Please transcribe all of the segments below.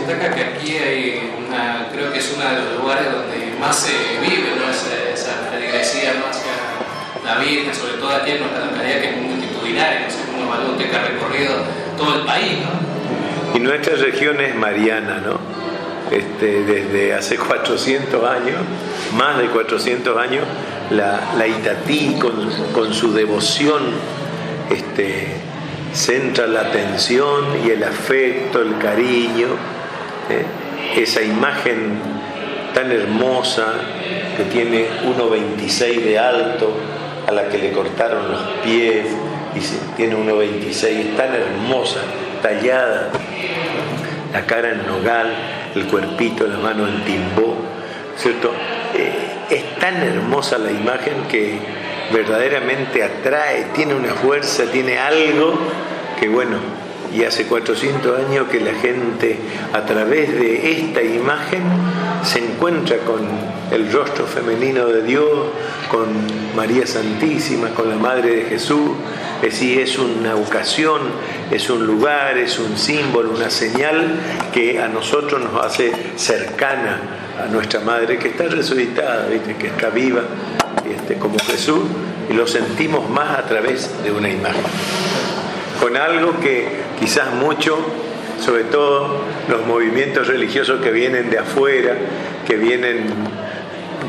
destaca que aquí hay creo que es uno de los lugares donde más se vive, ¿no? esa feligresía, ¿no? Hacia la Virgen, sobre todo aquí en nuestra localidad, que es multitudinaria, no sé cómo evalúa usted que ha recorrido todo el país, ¿no? Y nuestra región es mariana, ¿no? Desde hace 400 años, más de 400 años, la Itatí con su devoción centra la atención y el afecto, el cariño, esa imagen tan hermosa que tiene 1,26 de alto, a la que le cortaron los pies y tiene 1,26, es tan hermosa, tallada, la cara en nogal, el cuerpito, la mano en timbó, ¿cierto? Es tan hermosa la imagen que verdaderamente atrae, tiene una fuerza, tiene algo que bueno, y hace 400 años que la gente a través de esta imagen se encuentra con el rostro femenino de Dios, con María Santísima, con la Madre de Jesús. Es decir, es una ocasión, es un lugar, es un símbolo, una señal que a nosotros nos hace cercana a nuestra Madre, que está resucitada, ¿viste? Que está viva, como Jesús, y lo sentimos más a través de una imagen. Con algo que quizás mucho, sobre todo los movimientos religiosos que vienen de afuera, que vienen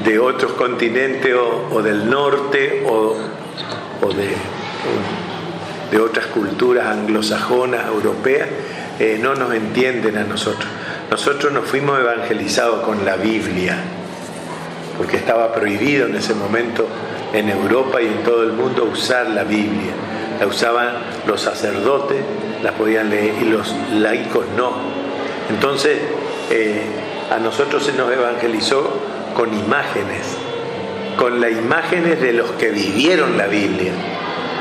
de otros continentes o del norte o de otras culturas anglosajonas, europeas, no nos entienden a nosotros. Nosotros nos fuimos evangelizados con la Biblia, porque estaba prohibido en ese momento en Europa y en todo el mundo usar la Biblia. La usaban los sacerdotes, la podían leer, y los laicos no. Entonces, a nosotros se nos evangelizó con imágenes, con las imágenes de los que vivieron la Biblia.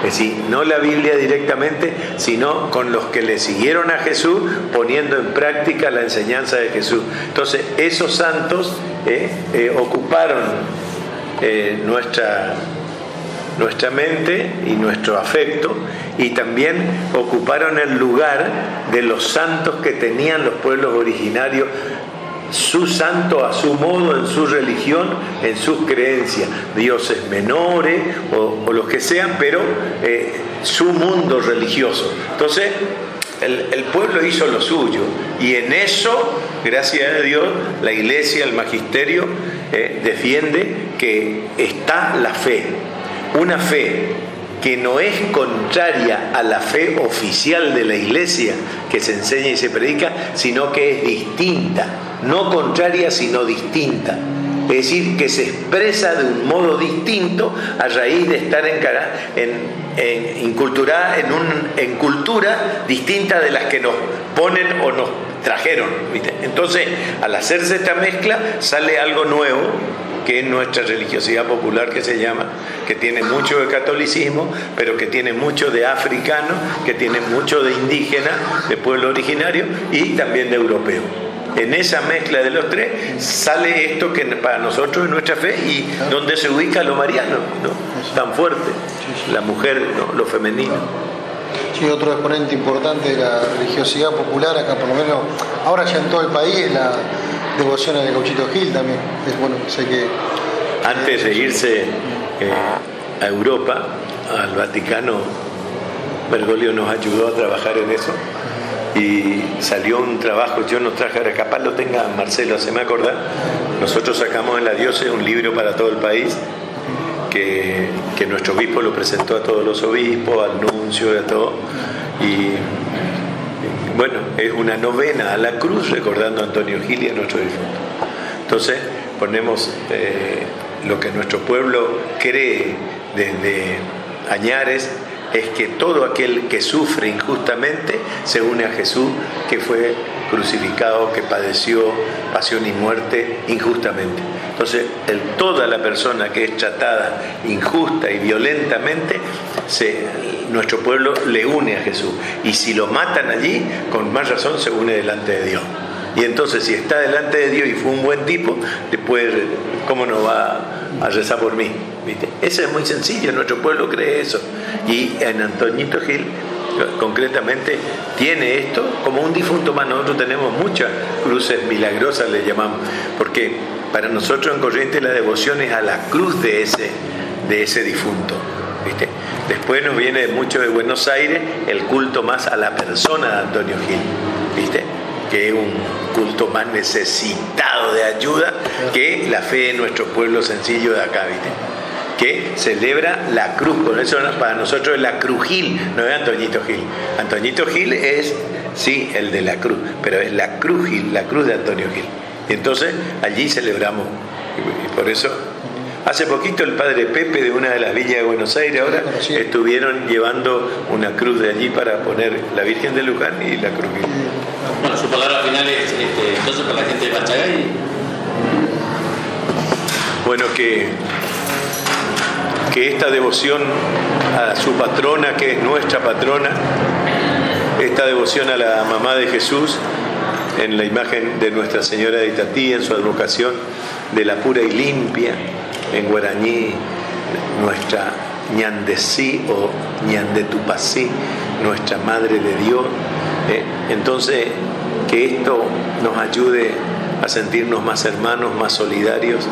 Es decir, no la Biblia directamente, sino con los que le siguieron a Jesús, poniendo en práctica la enseñanza de Jesús. Entonces, esos santos ocuparon nuestra mente y nuestro afecto, y también ocuparon el lugar de los santos que tenían los pueblos originarios, su santo a su modo, en su religión, en sus creencias, dioses menores o los que sean, pero su mundo religioso. Entonces el pueblo hizo lo suyo, y en eso, gracias a Dios, la Iglesia, el magisterio defiende que está la fe, una fe que no es contraria a la fe oficial de la Iglesia que se enseña y se predica, sino que es distinta, no contraria sino distinta. Es decir, que se expresa de un modo distinto a raíz de estar inculturada en cultura distinta de las que nos ponen o nos trajeron, ¿viste? Entonces, al hacerse esta mezcla, sale algo nuevo, que es nuestra religiosidad popular, que se llama, que tiene mucho de catolicismo, pero que tiene mucho de africano, que tiene mucho de indígena, de pueblo originario, y también de europeo. En esa mezcla de los tres sale esto que para nosotros es nuestra fe, y donde se ubica lo mariano, ¿no? Tan fuerte, la mujer, ¿no? Lo femenino. Sí, otro exponente importante de la religiosidad popular, acá por lo menos, ahora ya en todo el país, es la devoción al Gauchito Gil también. Es bueno, sé que antes de irse a Europa, al Vaticano, Bergoglio nos ayudó a trabajar en eso, y salió un trabajo, yo no traje, ahora capaz lo tenga Marcelo, se me acordar, nosotros sacamos en la diócesis un libro para todo el país, que nuestro obispo lo presentó a todos los obispos, al nuncio, a todo, y bueno, es una novena a la cruz recordando a Antonio Gil y a nuestro difunto. Entonces ponemos lo que nuestro pueblo cree desde Añares, es que todo aquel que sufre injustamente se une a Jesús, que fue crucificado, que padeció pasión y muerte injustamente. Entonces, toda la persona que es tratada injusta y violentamente, nuestro pueblo le une a Jesús. Y si lo matan allí, con más razón se une delante de Dios. Y entonces, si está delante de Dios y fue un buen tipo, después, ¿cómo no va a rezar por mí? ¿Viste? Eso es muy sencillo, nuestro pueblo cree eso. Y en Antoñito Gil concretamente tiene esto como un difunto más. Nosotros tenemos muchas cruces milagrosas, le llamamos, porque para nosotros en Corrientes la devoción es a la cruz de ese difunto, ¿viste? Después nos viene mucho de Buenos Aires el culto más a la persona de Antonio Gil, ¿viste? Que es un culto más necesitado de ayuda que la fe de nuestro pueblo sencillo de acá, ¿viste? Que celebra la cruz. Por eso para nosotros es la Cruz Gil, no es Antoñito Gil. Antoñito Gil es, sí, el de la cruz, pero es la Cruz Gil, la cruz de Antonio Gil. Entonces allí celebramos, y por eso hace poquito el padre Pepe de una de las villas de Buenos Aires ahora estuvieron llevando una cruz de allí para poner la Virgen de Luján y la Cruz Gil. Bueno, su palabra final es entonces para la gente de Pachagay. Bueno, que esta devoción a su patrona, que es nuestra patrona, esta devoción a la mamá de Jesús, en la imagen de Nuestra Señora de Itatí, en su advocación de la pura y limpia, en guaraní, nuestra ñandesí o ñandetupasí, nuestra Madre de Dios. Entonces, que esto nos ayude a sentirnos más hermanos, más solidarios,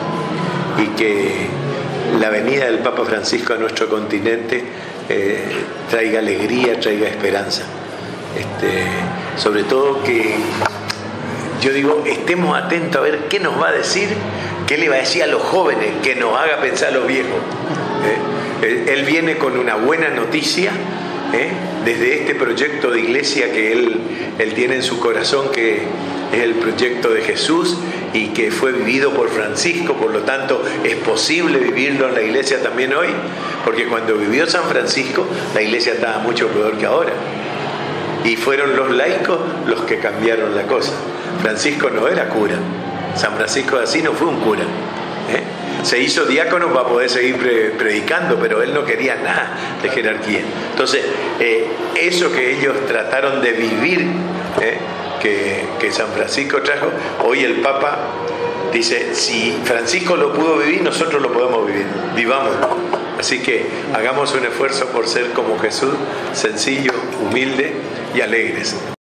y que la venida del Papa Francisco a nuestro continente traiga alegría, traiga esperanza. Sobre todo que, yo digo, estemos atentos a ver qué nos va a decir, qué le va a decir a los jóvenes, que nos haga pensar a los viejos. Él viene con una buena noticia, desde este proyecto de iglesia que él tiene en su corazón, que es el proyecto de Jesús y que fue vivido por Francisco. Por lo tanto es posible vivirlo en la iglesia también hoy, porque cuando vivió San Francisco la iglesia estaba mucho peor que ahora, y fueron los laicos los que cambiaron la cosa. Francisco no era cura, San Francisco de Asís no fue un cura, se hizo diácono para poder seguir predicando, pero él no quería nada de jerarquía. Entonces eso que ellos trataron de vivir, que San Francisco trajo, hoy el Papa dice, si Francisco lo pudo vivir, nosotros lo podemos vivir, vivámoslo. Así que hagamos un esfuerzo por ser como Jesús, sencillo, humilde y alegres.